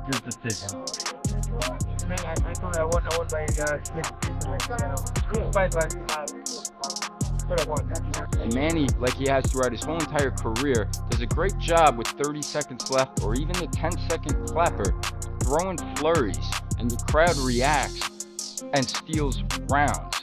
this decision. I thought I won by split decision. But I won. And Manny, like he has throughout his whole entire career, does a great job with 30 seconds left or even the 10-second clapper, throwing flurries, and the crowd reacts and steals rounds.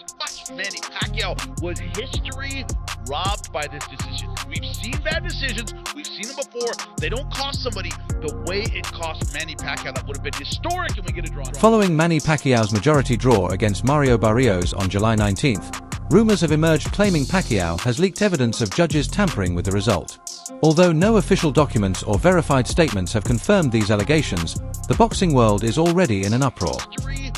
Manny Pacquiao, was history robbed by this decision? We've seen bad decisions. We've seen them before. They don't cost somebody the way it cost Manny Pacquiao. That would have been historic, and we get a draw. Following Manny Pacquiao's majority draw against Mario Barrios on July 19th, rumors have emerged claiming Pacquiao has leaked evidence of judges tampering with the result. Although no official documents or verified statements have confirmed these allegations, the boxing world is already in an uproar. History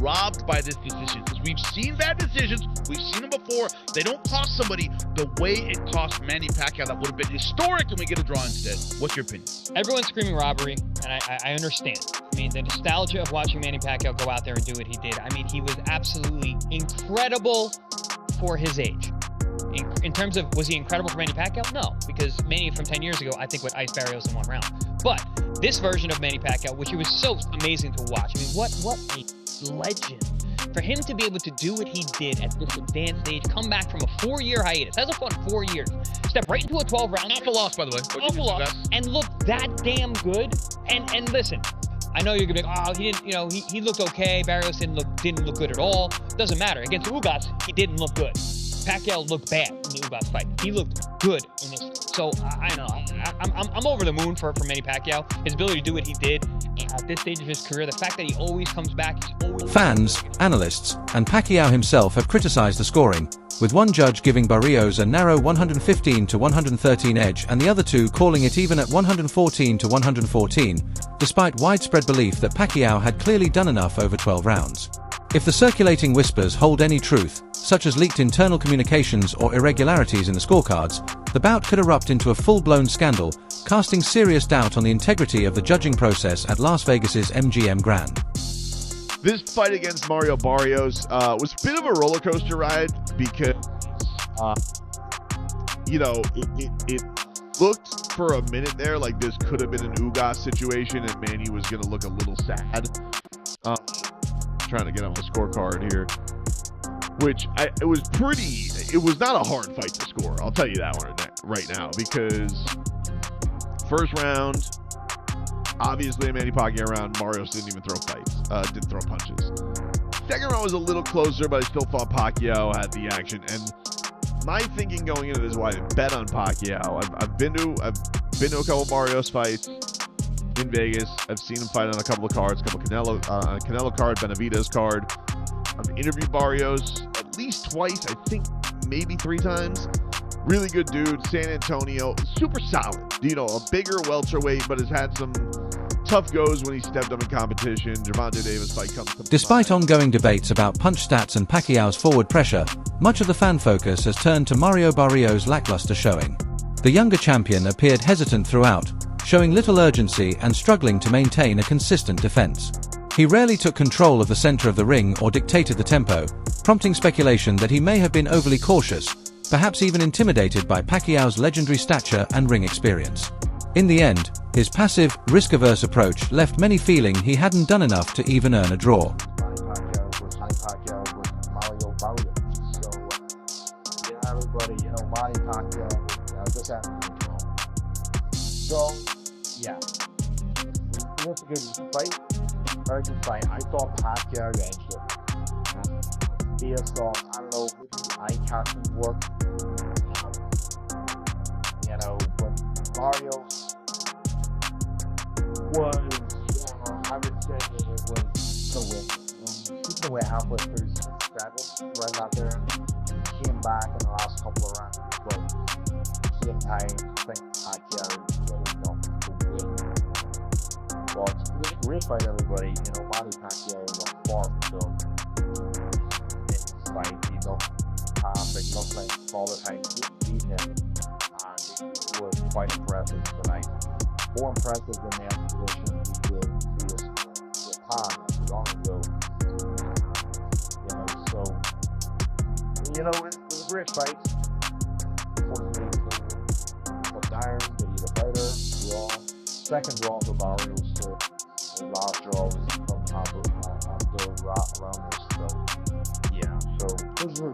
robbed by this decision. Because we've seen bad decisions. We've seen them before. They don't cost somebody the way it cost Manny Pacquiao. That would have been historic, and we get a draw instead. What's your opinion? Everyone's screaming robbery, and I understand. I mean, the nostalgia of watching Manny Pacquiao go out there and do what he did. I mean, he was absolutely incredible for his age. In terms of, was he incredible for Manny Pacquiao? No, because Manny from 10 years ago, I think, would ice Barrios in one round. But this version of Manny Pacquiao, which it was so amazing to watch. I mean, what a legend. For him to be able to do what he did at this advanced age, come back from a 4-year hiatus, that's a fun 4 years, step right into a 12-round. Awful loss, by the way. Awful loss, and look that damn good. And listen, I know you're gonna be like, oh, he didn't, you know, he looked okay. Barrios didn't look good at all. Doesn't matter. Against Ugas, he didn't look good. Pacquiao looked bad in the Ugas fight. He looked good in this. So I don't know. I'm over the moon for Manny Pacquiao. His ability to do what he did at this stage of his career, the fact that he always comes back. Fans, analysts, and Pacquiao himself have criticized the scoring, with one judge giving Barrios a narrow 115 to 113 edge and the other two calling it even at 114 to 114, despite widespread belief that Pacquiao had clearly done enough over 12 rounds. If the circulating whispers hold any truth, such as leaked internal communications or irregularities in the scorecards, the bout could erupt into a full-blown scandal, casting serious doubt on the integrity of the judging process at Las Vegas's MGM Grand. This fight against Mario Barrios was a bit of a roller coaster ride because, it looked for a minute there like this could have been an Ugas situation and Manny was going to look a little sad. Trying to get on the scorecard here, which it was not a hard fight to score. I'll tell you that one right now, because first round, obviously a Manny Pacquiao round, Barrios didn't even didn't throw punches. Second round was a little closer, but I still thought Pacquiao had the action. And my thinking going into this is why I bet on Pacquiao. I've been to a couple Barrios fights in Vegas. I've seen him fight on a couple of cards, a Canelo card, Benavidez card. I've interviewed Barrios at least twice, I think maybe 3 times. Really good dude, San Antonio, super solid. A bigger welterweight, but has had some tough goes when he stepped up in competition. Gervonta Davis fight comes to Despite ongoing debates about punch stats and Pacquiao's forward pressure, much of the fan focus has turned to Mario Barrios' lackluster showing. The younger champion appeared hesitant throughout, showing little urgency and struggling to maintain a consistent defense. He rarely took control of the center of the ring or dictated the tempo, prompting speculation that he may have been overly cautious, perhaps even intimidated by Pacquiao's legendary stature and ring experience. In the end, his passive, risk-averse approach left many feeling he hadn't done enough to even earn a draw. Manny Pacquiao was Mario Barrios. So, everybody, Manny Pacquiao, just having control. So, yeah. It was a good fight. Very good fight. I thought Pacquiao edged it. Based on, I don't know, eye-catching work. When Barrios was, I would say it was the win. Keeping away halfway through his straddle right out there. He came back in the last couple of rounds. But same time, I think Pacquiao is really enough to win. Well, it was a great fight, everybody. Manny Pacquiao was far from done in his fight. Passing, looked like all the time beat him. And it was quite impressive tonight. More impressive than the exhibition he did vs. Japan not too long ago. It was a great fight. Unfortunately, but Iron, but he's a fighter. Draw. Second draw for Barrios.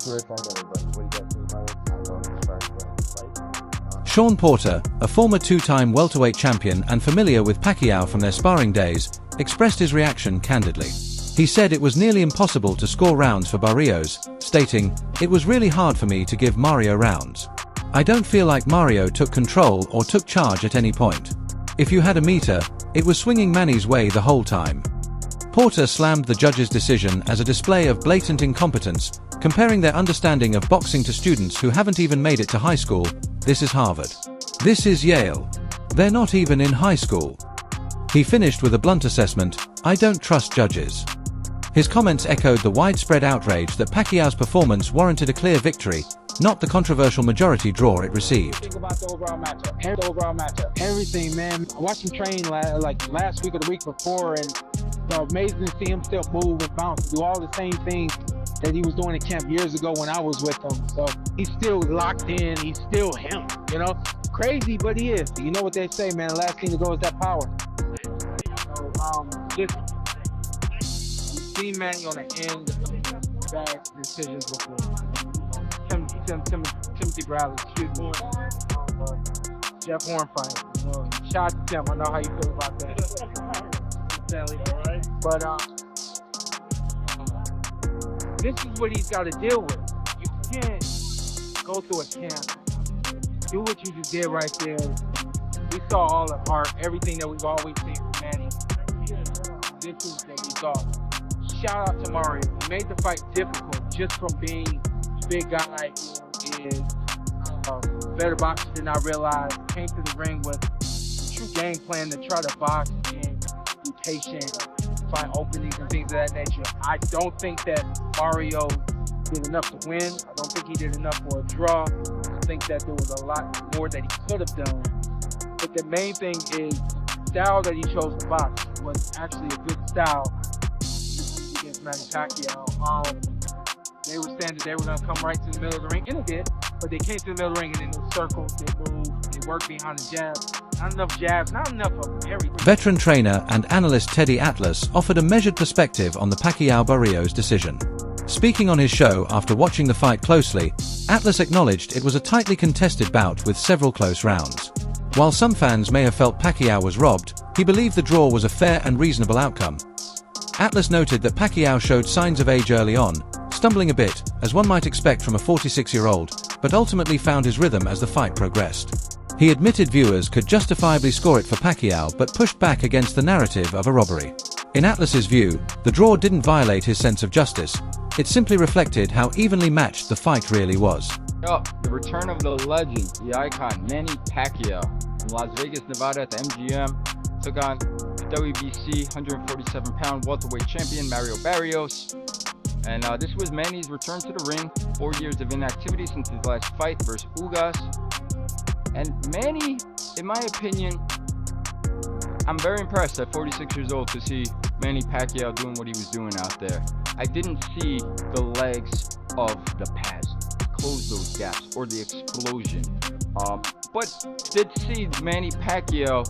curious on everybody. What do you guys think about it? I know it's very good. Shawn Porter, a former two-time welterweight champion and familiar with Pacquiao from their sparring days, expressed his reaction candidly. He said it was nearly impossible to score rounds for Barrios, stating, "It was really hard for me to give Mario rounds. I don't feel like Mario took control or took charge at any point. If you had a meter, it was swinging Manny's way the whole time." Porter slammed the judge's decision as a display of blatant incompetence, comparing their understanding of boxing to students who haven't even made it to high school. This is Harvard. This is Yale. They're not even in high school. He finished with a blunt assessment, "I don't trust judges." His comments echoed the widespread outrage that Pacquiao's performance warranted a clear victory, not the controversial majority draw it received. Think about the overall matchup. Everything, man. I watched him train like last week or the week before, and it's amazing to see him still move and bounce, do all the same things that he was doing in camp years ago when I was with him. So he's still locked in. He's still him, you know? Crazy, but he is. You know what they say, man. The last thing to go is that power. So, we've seen Manny on the end of bad decisions before. Timothy Bradley, excuse me. Jeff Horn fight. You know, shout out to Tim. I know how you feel about that. But this is what he's got to deal with. You can't go through a camp. Do what you just did right there. We saw all the heart, everything that we've always seen from Manny. This is the result. Shout out to Mario. He made the fight difficult just from being a big guy who is better boxer than I realized. Came to the ring with a true game plan to try to box and be patient, find openings and things of that nature. I don't think that Mario did enough to win. I don't think he did enough for a draw. I think that there was a lot more that he could have done. But the main thing is the style that he chose to box was actually a good style against Manny Pacquiao. They were saying that they were going to come right to the middle of the ring, and it did. But they came to the middle of the ring and then they circled, they moved, they worked behind the jabs. Not enough jabs, not enough of everything. Veteran trainer and analyst Teddy Atlas offered a measured perspective on the Pacquiao-Barrios decision. Speaking on his show after watching the fight closely, Atlas acknowledged it was a tightly contested bout with several close rounds. While some fans may have felt Pacquiao was robbed, he believed the draw was a fair and reasonable outcome. Atlas noted that Pacquiao showed signs of age early on, stumbling a bit, as one might expect from a 46-year-old, but ultimately found his rhythm as the fight progressed. He admitted viewers could justifiably score it for Pacquiao but pushed back against the narrative of a robbery. In Atlas's view, the draw didn't violate his sense of justice. It simply reflected how evenly matched the fight really was. The return of the legend, the icon, Manny Pacquiao from Las Vegas, Nevada at the MGM, took on WBC 147-pound welterweight champion Mario Barrios. And this was Manny's return to the ring, 4 years of inactivity since his last fight versus Ugas. And Manny, in my opinion, I'm very impressed at 46 years old to see Manny Pacquiao doing what he was doing out there. I didn't see the legs of the past close those gaps or the explosion, but did see Manny Pacquiao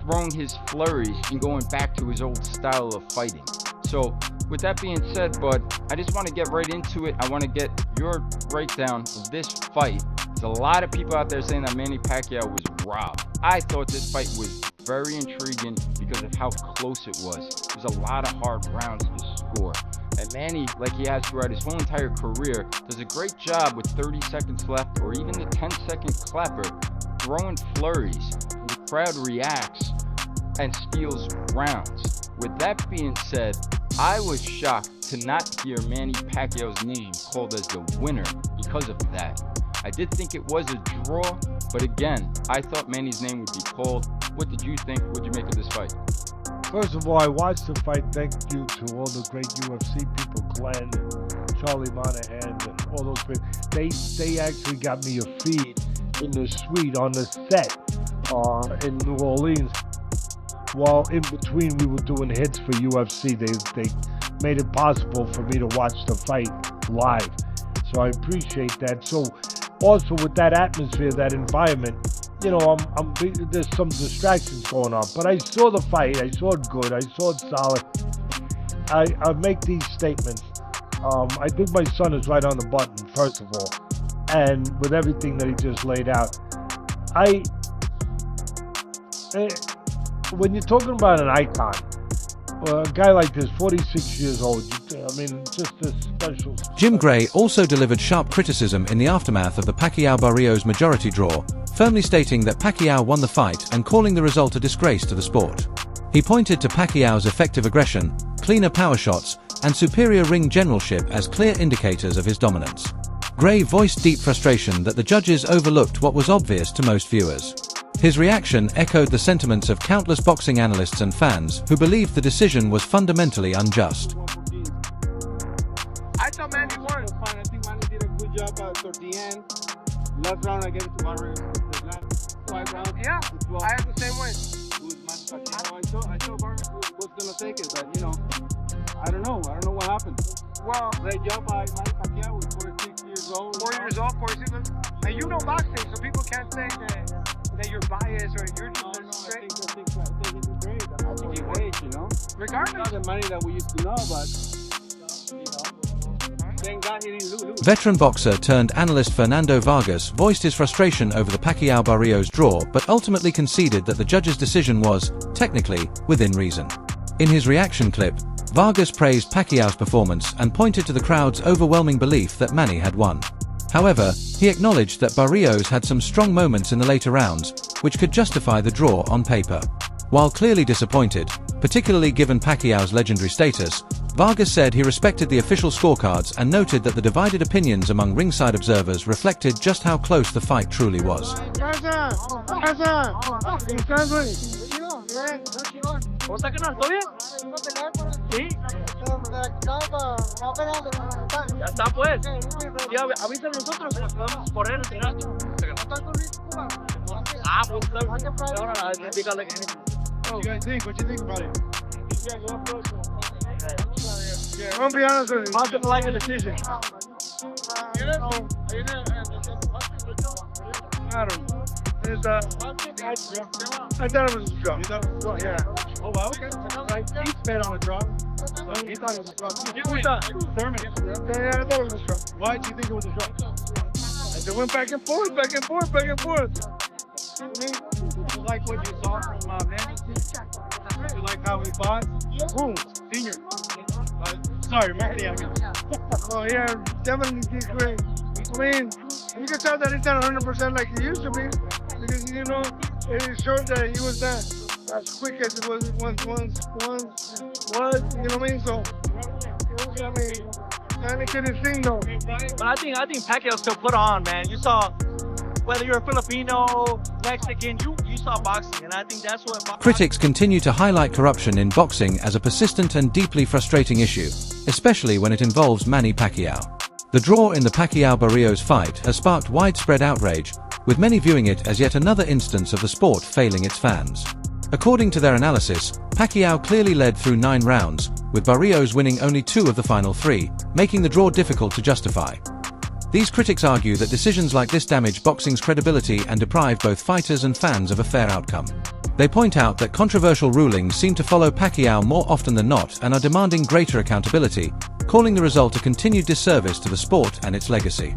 throwing his flurries and going back to his old style of fighting. So with that being said, bud, I just want to get right into it. I want to get your breakdown of this fight. There's a lot of people out there saying that Manny Pacquiao was robbed. I thought this fight was very intriguing because of how close it was. There's a lot of hard rounds to score. And Manny, like he has throughout his whole entire career, does a great job with 30 seconds left or even the 10-second clapper, throwing flurries. The crowd reacts and steals rounds. With that being said, I was shocked to not hear Manny Pacquiao's name called as the winner because of that. I did think it was a draw, but again, I thought Manny's name would be called. What did you think? What did you make of this fight? First of all, I watched the fight. Thank you to all the great UFC people, Glenn, and Charlie Monahan, and all those people. They actually got me a feed in the suite on the set in New Orleans. While in between we were doing hits for UFC, they made it possible for me to watch the fight live. So I appreciate that. So also with that atmosphere, that environment, you know, there's some distractions going on. But I saw the fight. I saw it good. I saw it solid. I make these statements. I think my son is right on the button, first of all. And with everything that he just laid out, when you're talking about an icon, a guy like this, 46 years old, I mean, just a special... Jim Gray also delivered sharp criticism in the aftermath of the Pacquiao-Barrios majority draw, firmly stating that Pacquiao won the fight and calling the result a disgrace to the sport. He pointed to Pacquiao's effective aggression, cleaner power shots, and superior ring generalship as clear indicators of his dominance. Gray voiced deep frustration that the judges overlooked what was obvious to most viewers. His reaction echoed the sentiments of countless boxing analysts and fans who believed the decision was fundamentally unjust. I thought Manny won. Fine. I think Manny did a good job at the end. Last round I gave it to Mario. The last 5 rounds. Yeah, I have the same way. I thought Vargas was gonna take it, but you know, I don't know what happened. Well, great job by Manny Pacquiao with 46 years old. 46. And you know boxing, so people can't say that you're biased or you're just straight. I think it's great. I think he won, you know. Regardless of the money that we used to know, but you know, thank God he didn't lose. Veteran boxer turned analyst Fernando Vargas voiced his frustration over the Pacquiao-Barrios draw, but ultimately conceded that the judge's decision was, technically, within reason. In his reaction clip, Vargas praised Pacquiao's performance and pointed to the crowd's overwhelming belief that Manny had won. However, he acknowledged that Barrios had some strong moments in the later rounds, which could justify the draw on paper. While clearly disappointed, particularly given Pacquiao's legendary status, Vargas said he respected the official scorecards and noted that the divided opinions among ringside observers reflected just how close the fight truly was. What you guys think? What you think about it? Yeah, I'm gonna be honest with you. I didn't like the decision. I don't know. I thought it was a draw. You thought it was a draw? Yeah. Oh, well, okay. Right. He bet on a draw. So he thought it was a draw. Who thought? Thurman. Yeah, I thought it was a draw. Why did you think it was a draw? It went back and forth, back and forth, back and forth. You like what you saw from Manny? You like how he fought? Who? Senior. Sorry, Manny. I mean. Oh yeah, definitely did great. I mean, you can tell that he's not 100% like he used to be, because you know it showed that he was not as quick as it was once. You know what I mean? So, I mean, Manny couldn't sing though. But I think Pacquiao still put on, man. You saw. Whether you're a Filipino, Mexican, you saw boxing, and I think that's what... Critics continue to highlight corruption in boxing as a persistent and deeply frustrating issue, especially when it involves Manny Pacquiao. The draw in the Pacquiao-Barrios fight has sparked widespread outrage, with many viewing it as yet another instance of the sport failing its fans. According to their analysis, Pacquiao clearly led through 9 rounds, with Barrios winning only 2 of the final 3, making the draw difficult to justify. These critics argue that decisions like this damage boxing's credibility and deprive both fighters and fans of a fair outcome. They point out that controversial rulings seem to follow Pacquiao more often than not and are demanding greater accountability, calling the result a continued disservice to the sport and its legacy.